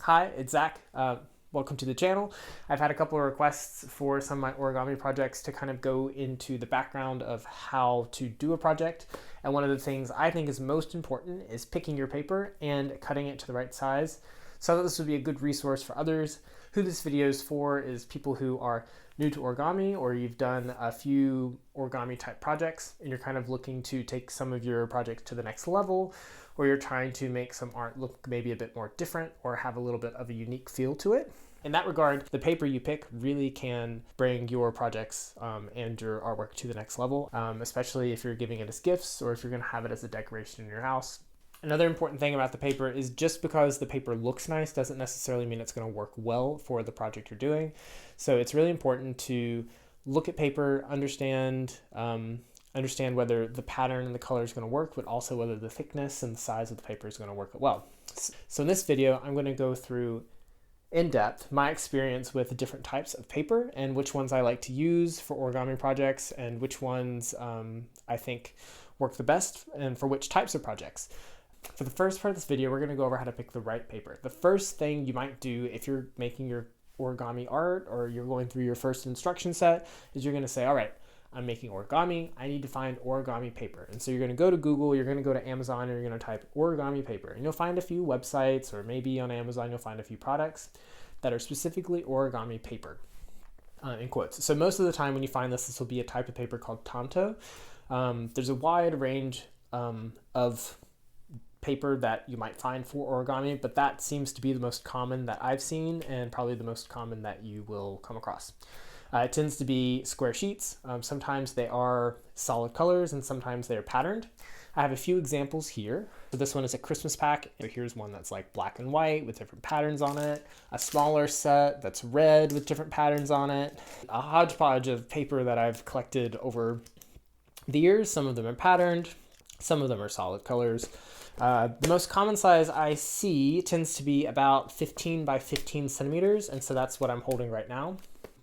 Hi, it's Zach. Welcome to the channel. I've had a couple of requests for some of my origami projects to kind of go into the background of how to do a project. And one of the things I think is most important is picking your paper and cutting it to the right size. So I thought this would be a good resource for others. Who this video is for is people who are new to origami, or you've done a few origami type projects and you're kind of looking to take some of your projects to the next level, or you're trying to make some art look maybe a bit more different or have a little bit of a unique feel to it. In that regard, the paper you pick really can bring your projects and your artwork to the next level, especially if you're giving it as gifts or if you're going to have it as a decoration in your house. Another important thing about the paper is just because the paper looks nice doesn't necessarily mean it's going to work well for the project you're doing. So it's really important to look at paper, understand whether the pattern and the color is going to work, but also whether the thickness and the size of the paper is going to work well. So in this video, I'm going to go through in depth my experience with different types of paper and which ones I like to use for origami projects and which ones I think work the best and for which types of projects. For the first part of this video, we're going to go over how to pick the right paper. The first thing you might do if you're making your origami art or you're going through your first instruction set is you're going to say, all right, I'm making origami, I need to find origami paper. And so you're going to go to Google, you're going to go to Amazon, and you're going to type origami paper. And you'll find a few websites, or maybe on Amazon you'll find a few products that are specifically origami paper, in quotes. So most of the time when you find this will be a type of paper called Tanto. There's a wide range of paper that you might find for origami, but that seems to be the most common that I've seen and probably the most common that you will come across. It tends to be square sheets. Sometimes they are solid colors and sometimes they're patterned. I have a few examples here. So this one is a Christmas pack. So here's one that's like black and white with different patterns on it. A smaller set that's red with different patterns on it. A hodgepodge of paper that I've collected over the years. Some of them are patterned, some of them are solid colors. The most common size I see tends to be about 15 by 15 centimeters, and so that's what I'm holding right now.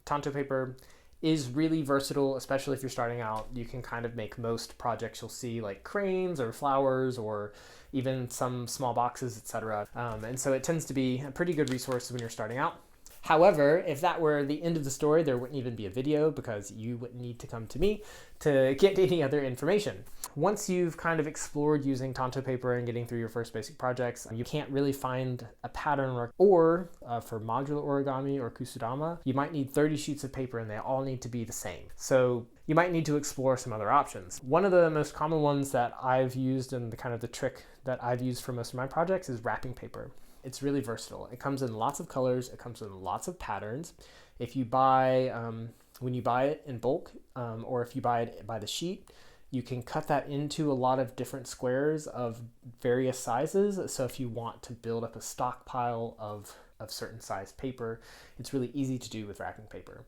Tanto paper is really versatile, especially if you're starting out. You can kind of make most projects you'll see, like cranes or flowers or even some small boxes, etc. And so it tends to be a pretty good resource when you're starting out. However, if that were the end of the story, there wouldn't even be a video because you wouldn't need to come to me to get any other information. Once you've kind of explored using Tanto paper and getting through your first basic projects, you can't really find a pattern or for modular origami or kusudama, you might need 30 sheets of paper and they all need to be the same. So you might need to explore some other options. One of the most common ones that I've used and the trick that I've used for most of my projects is wrapping paper. It's really versatile. It comes in lots of colors. It comes in lots of patterns. If you buy, when you buy it in bulk, or if you buy it by the sheet, you can cut that into a lot of different squares of various sizes. So if you want to build up a stockpile of certain size paper, it's really easy to do with wrapping paper.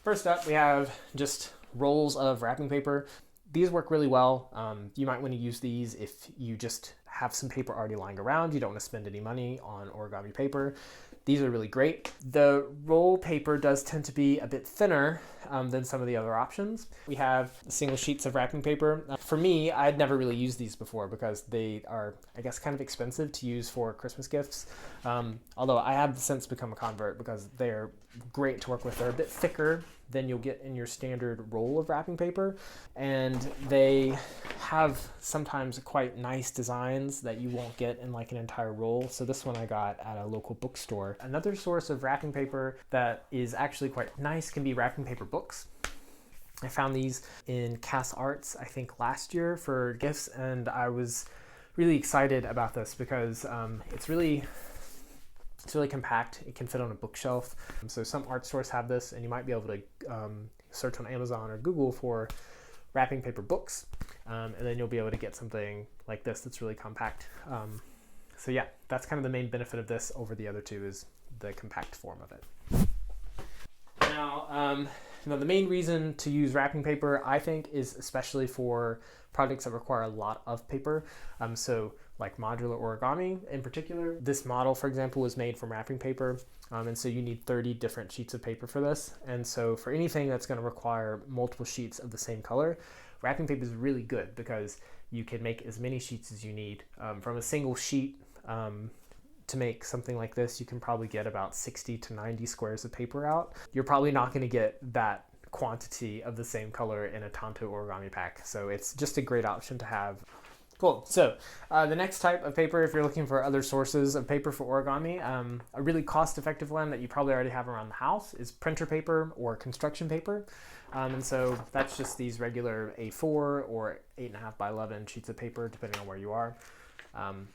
First up, we have just rolls of wrapping paper. These work really well. You might want to use these if you just have some paper already lying around. You don't want to spend any money on origami paper. These are really great. The roll paper does tend to be a bit thinner than some of the other options. We have single sheets of wrapping paper. For me, I'd never really used these before because they are, I guess, kind of expensive to use for Christmas gifts. Although I have since become a convert because they're great to work with. They're a bit thicker than you'll get in your standard roll of wrapping paper, and they have sometimes quite nice designs that you won't get in like an entire roll. So this one I got at a local bookstore. Another source of wrapping paper that is actually quite nice can be wrapping paper books. I found these in Cass Arts, I think last year for gifts, and I was really excited about this because it's really compact. It can fit on a bookshelf. So some art stores have this, and you might be able to search on Amazon or Google for wrapping paper books, and then you'll be able to get something like this that's really compact. So yeah, that's kind of the main benefit of this over the other two is the compact form of it. Now, the main reason to use wrapping paper, I think, is especially for projects that require a lot of paper. So like modular origami in particular. This model, for example, was made from wrapping paper. And so you need 30 different sheets of paper for this. And so for anything that's going to require multiple sheets of the same color, wrapping paper is really good because you can make as many sheets as you need from a single sheet to make something like this, you can probably get about 60 to 90 squares of paper out. You're probably not going to get that quantity of the same color in a Tanto origami pack. So it's just a great option to have. Cool. So the next type of paper, if you're looking for other sources of paper for origami, a really cost-effective one that you probably already have around the house is printer paper or construction paper. And so that's just these regular A4 or 8.5 by 11 sheets of paper, depending on where you are.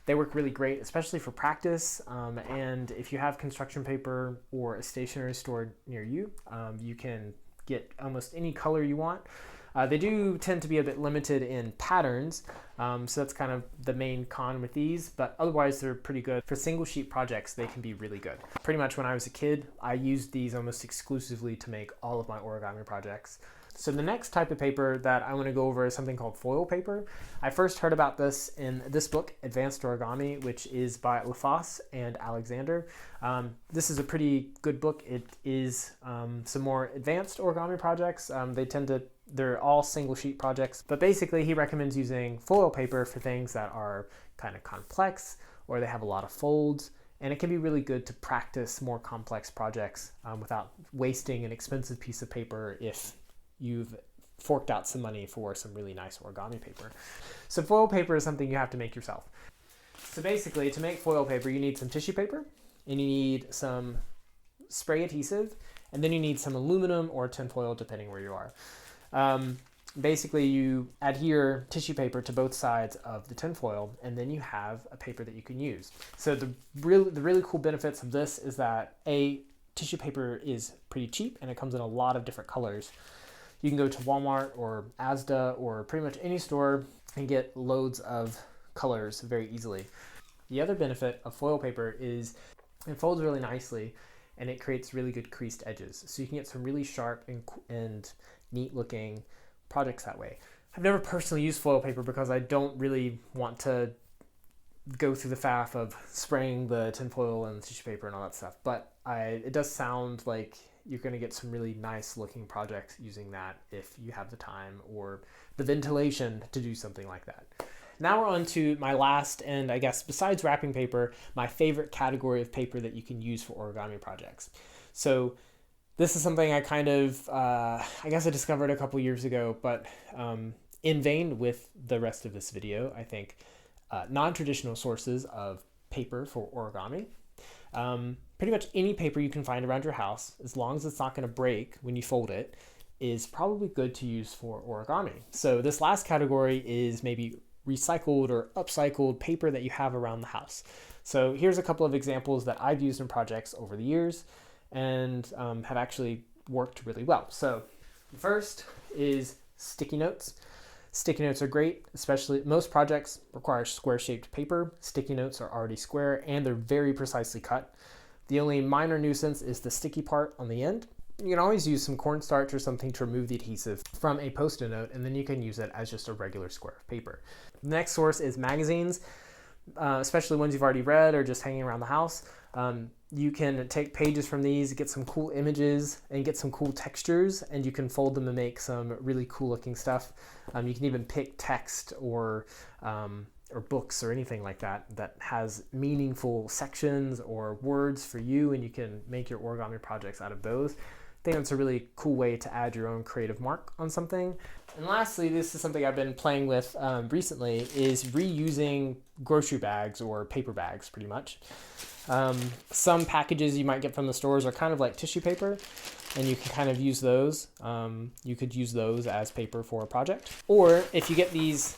They work really great, especially for practice. And if you have construction paper or a stationery store near you, you can get almost any color you want. They do tend to be a bit limited in patterns, so that's kind of the main con with these, but otherwise they're pretty good. For single sheet projects, they can be really good. Pretty much when I was a kid, I used these almost exclusively to make all of my origami projects. So the next type of paper that I want to go over is something called foil paper. I first heard about this in this book, Advanced Origami, which is by LaFosse and Alexander. This is a pretty good book. It is some more advanced origami projects. They're all single sheet projects, but basically he recommends using foil paper for things that are kind of complex or they have a lot of folds, and it can be really good to practice more complex projects without wasting an expensive piece of paper if you've forked out some money for some really nice origami paper. So foil paper is something you have to make yourself. So basically, to make foil paper, you need some tissue paper, and you need some spray adhesive, and then you need some aluminum or tinfoil, depending where you are. Basically, you adhere tissue paper to both sides of the tinfoil, and then you have a paper that you can use. So the really cool benefits of this is that tissue paper is pretty cheap, and it comes in a lot of different colors. You can go to Walmart or Asda or pretty much any store and get loads of colors very easily. The other benefit of foil paper is it folds really nicely, and it creates really good creased edges. So you can get some really sharp and neat looking projects that way. I've never personally used foil paper because I don't really want to go through the faff of spraying the tinfoil and tissue paper and all that stuff, but it does sound like you're going to get some really nice looking projects using that if you have the time or the ventilation to do something like that. Now we're on to my last, and I guess besides wrapping paper, my favorite category of paper that you can use for origami projects. So this is something I kind of, I guess I discovered a couple years ago, but in vain with the rest of this video, I think non-traditional sources of paper for origami. Pretty much any paper you can find around your house, as long as it's not going to break when you fold it, is probably good to use for origami. So this last category is maybe recycled or upcycled paper that you have around the house. So here's a couple of examples that I've used in projects over the years and have actually worked really well. So the first is sticky notes. Sticky notes are great, especially most projects require square-shaped paper. Sticky notes are already square and they're very precisely cut. The only minor nuisance is the sticky part on the end. You can always use some cornstarch or something to remove the adhesive from a Post-it note, and then you can use it as just a regular square of paper. The next source is magazines, especially ones you've already read or just hanging around the house. You can take pages from these, get some cool images, and get some cool textures, and you can fold them and make some really cool looking stuff. You can even pick text or books or anything like that has meaningful sections or words for you, and you can make your origami projects out of those. I think that's a really cool way to add your own creative mark on something. And lastly, this is something I've been playing with recently, is reusing grocery bags or paper bags pretty much. Some packages you might get from the stores are kind of like tissue paper, and you can kind of use those. You could use those as paper for a project. Or if you get these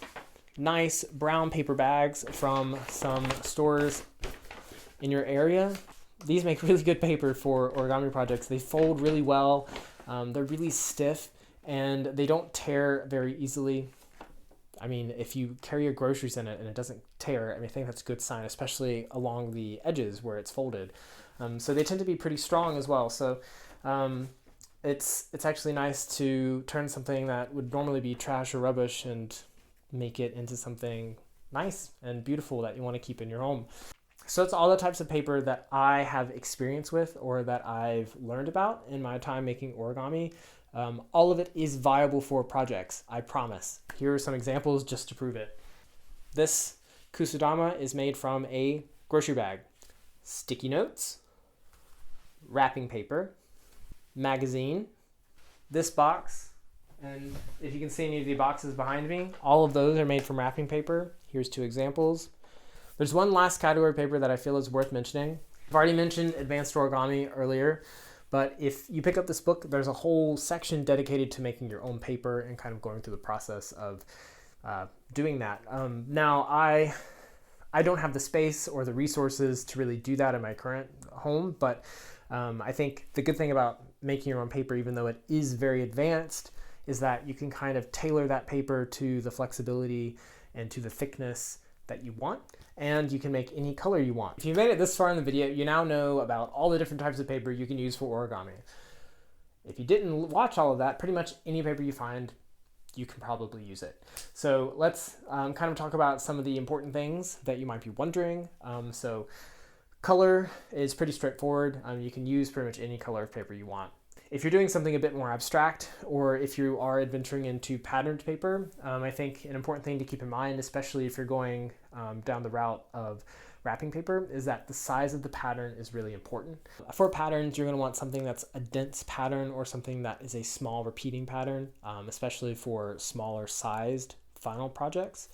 nice brown paper bags from some stores in your area, these make really good paper for origami projects. They fold really well, they're really stiff, and they don't tear very easily. I mean, if you carry your groceries in it and it doesn't tear, I think that's a good sign, especially along the edges where it's folded. So they tend to be pretty strong as well. So it's actually nice to turn something that would normally be trash or rubbish and make it into something nice and beautiful that you want to keep in your home. So it's all the types of paper that I have experience with or that I've learned about in my time making origami. All of it is viable for projects, I promise. Here are some examples just to prove it. This kusudama is made from a grocery bag. sticky notes, wrapping paper, magazine, this box, and if you can see any of the boxes behind me, all of those are made from wrapping paper. Here's 2 examples. There's one last category of paper that I feel is worth mentioning. I've already mentioned advanced origami earlier, but if you pick up this book, there's a whole section dedicated to making your own paper and kind of going through the process of doing that. Now, I don't have the space or the resources to really do that in my current home, but I think the good thing about making your own paper, even though it is very advanced, is that you can kind of tailor that paper to the flexibility and to the thickness that you want, and you can make any color you want. If you made it this far in the video, you now know about all the different types of paper you can use for origami. If you didn't watch all of that, pretty much any paper you find, you can probably use it. So let's kind of talk about some of the important things that you might be wondering. So color is pretty straightforward. You can use pretty much any color of paper you want. If you're doing something a bit more abstract, or if you are adventuring into patterned paper, I think an important thing to keep in mind, especially if you're going down the route of wrapping paper, is that the size of the pattern is really important. For patterns, you're going to want something that's a dense pattern or something that is a small repeating pattern, especially for smaller sized final projects,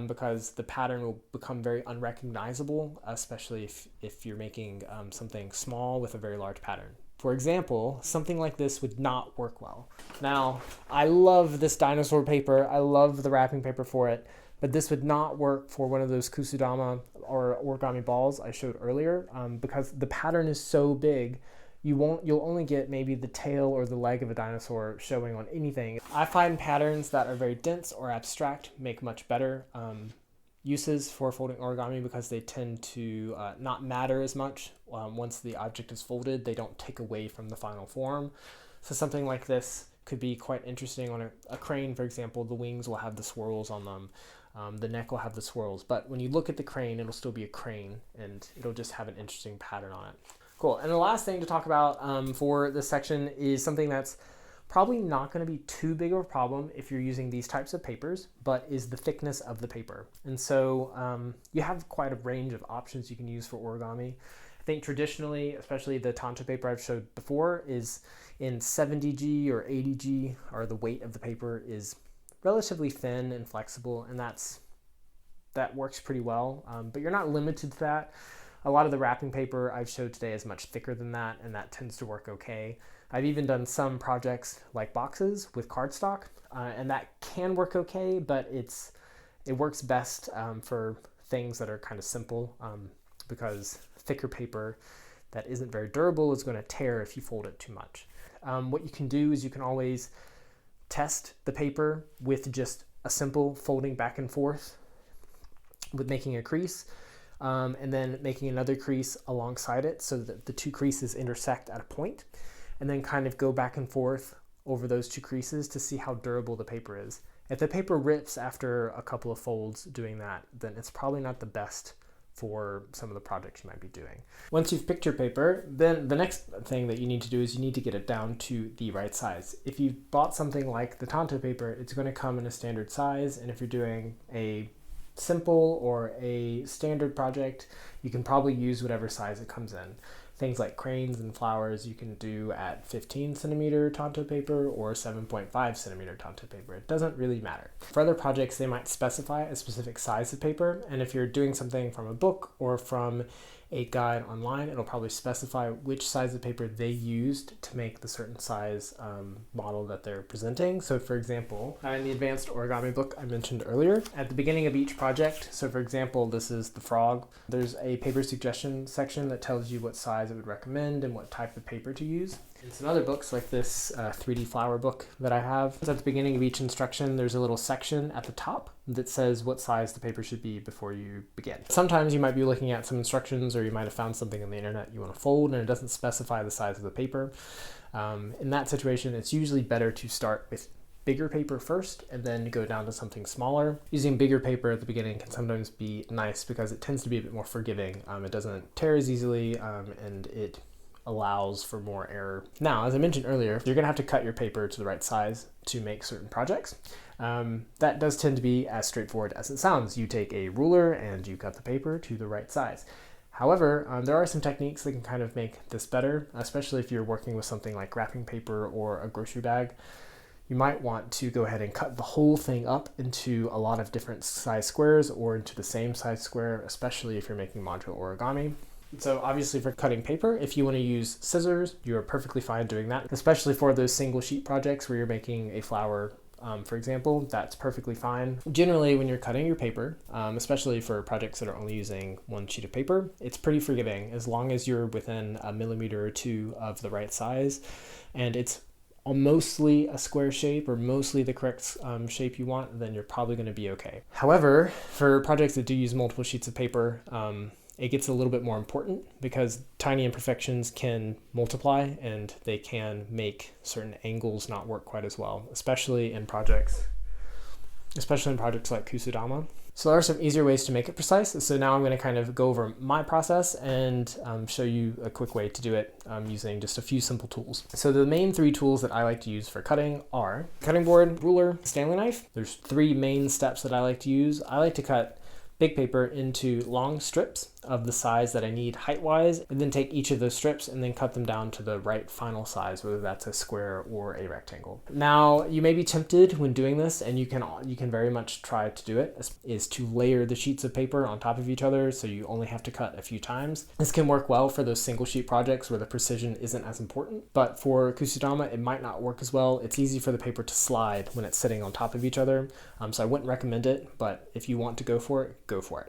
because the pattern will become very unrecognizable, especially if you're making something small with a very large pattern. For example, something like this would not work well. Now, I love this dinosaur paper. I love the wrapping paper for it, but this would not work for one of those kusudama or origami balls I showed earlier, because the pattern is so big, you'll only get maybe the tail or the leg of a dinosaur showing on anything. I find patterns that are very dense or abstract make much better uses for folding origami, because they tend to not matter as much. Once the object is folded, they don't take away from the final form. So something like this could be quite interesting on a crane, for example. The wings will have the swirls on them. The neck will have the swirls, but when you look at the crane, it'll still be a crane, and it'll just have an interesting pattern on it. Cool. And the last thing to talk about for this section is something that's probably not going to be too big of a problem if you're using these types of papers, but is the thickness of the paper. And so you have quite a range of options you can use for origami. I think traditionally, especially the Tanto paper I've showed before, is in 70G or 80G, or the weight of the paper is relatively thin and flexible, and that works pretty well. But you're not limited to that. A lot of the wrapping paper I've showed today is much thicker than that, and that tends to work okay. I've even done some projects like boxes with cardstock, and that can work okay, but it works best for things that are kind of simple, because thicker paper that isn't very durable is going to tear if you fold it too much. What you can do is you can always test the paper with just a simple folding back and forth with making a crease, and then making another crease alongside it so that the 2 creases intersect at a point, and then kind of go back and forth over those 2 creases to see how durable the paper is. If the paper rips after a couple of folds doing that, then it's probably not the best for some of the projects you might be doing. Once you've picked your paper, then the next thing that you need to do is you need to get it down to the right size. If you bought something like the Tanto paper, it's going to come in a standard size, and if you're doing a simple or a standard project, you can probably use whatever size it comes in. Things like cranes and flowers you can do at 15 centimeter Tanto paper or 7.5 centimeter Tanto paper. It doesn't really matter. For other projects, they might specify a specific size of paper, and if you're doing something from a book or from a guide online, it'll probably specify which size of paper they used to make the certain size model that they're presenting. So for example, in the advanced origami book I mentioned earlier, at the beginning of each project, so for example, this is the frog, there's a paper suggestion section that tells you what size it would recommend and what type of paper to use. In some other books, like this 3D flower book that I have, at the beginning of each instruction, there's a little section at the top that says what size the paper should be before you begin. Sometimes you might be looking at some instructions, or you might have found something on the internet you want to fold and it doesn't specify the size of the paper. In that situation, it's usually better to start with bigger paper first and then go down to something smaller. Using bigger paper at the beginning can sometimes be nice because it tends to be a bit more forgiving. It doesn't tear as easily, and it allows for more error. Now, as I mentioned earlier, you're gonna have to cut your paper to the right size to make certain projects. That does tend to be as straightforward as it sounds. You take a ruler and you cut the paper to the right size. However, there are some techniques that can kind of make this better, especially if you're working with something like wrapping paper or a grocery bag. You might want to go ahead and cut the whole thing up into a lot of different size squares or into the same size square, especially if you're making modular origami. So obviously for cutting paper, if you want to use scissors, you are perfectly fine doing that, especially for those single sheet projects where you're making a flower, for example, that's perfectly fine. Generally, when you're cutting your paper, especially for projects that are only using one sheet of paper, it's pretty forgiving as long as you're within a millimeter or two of the right size, and it's mostly a square shape or mostly the correct shape you want, then you're probably going to be okay. However, for projects that do use multiple sheets of paper, it gets a little bit more important because tiny imperfections can multiply and they can make certain angles not work quite as well, especially in projects like kusudama. So there are some easier ways to make it precise. So now I'm going to kind of go over my process and show you a quick way to do it using just a few simple tools. So the main 3 tools that I like to use for cutting are cutting board, ruler, Stanley knife. There's 3 main steps that I like to use. I like to cut big paper into long strips of the size that I need height-wise, and then take each of those strips and then cut them down to the right final size, whether that's a square or a rectangle. Now, you may be tempted when doing this, and you can very much try to do it, is to layer the sheets of paper on top of each other so you only have to cut a few times. This can work well for those single sheet projects where the precision isn't as important, but for kusudama, it might not work as well. It's easy for the paper to slide when it's sitting on top of each other, so I wouldn't recommend it, but if you want to go for it, go for it.